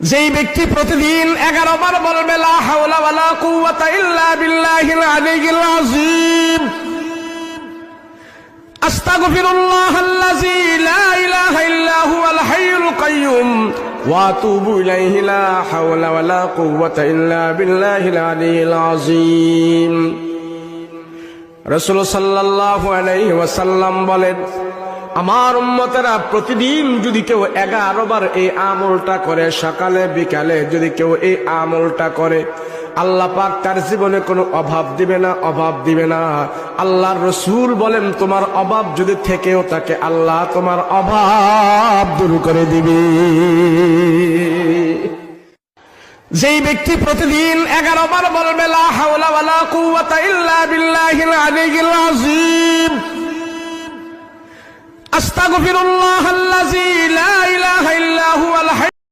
যেই ব্যক্তি প্রতিদিন 11 বার বলবে লা হাওলা ওয়ালা কুওয়াতা ইল্লা বিল্লাহিল আলিয়্যিল আযীম, আস্তাগফিরুল্লাহাল্লাযী লা ইলাহা ইল্লা হুয়াল হাইয়ুল কাইয়্যুম ওয়া আতুবু ইলাইহি, লা হাওলা ওয়ালা কুওয়াতা ইল্লা বিল্লাহিল আলিয়্যিল আযীম। রাসূল সাল্লাল্লাহু আলাইহি ওয়াসাল্লাম বলেন, আমার উম্মতেরা প্রতিদিন যদি কেউ 11 বার এই আমলটা করে, সকালে বিকালে যদি কেউ এই আমলটা করে, আল্লাহ পাক তার জীবনে কোনো অভাব দিবে না, অভাব দিবে না। আল্লাহর রাসূল বলেন, তোমার অভাব যদি থেকেও থাকে, আল্লাহ তোমার অভাব দূর করে দিবে। যেই ব্যক্তি প্রতিদিন 11 বার বলবে লা হাওলা ওয়ালা কুওয়াতা ইল্লা বিল্লাহিল আলিয়্যিল আযীম, আস্তাগফিরুল্লাহাল্লাযী লা ইলাহা ইল্লা হুয়াল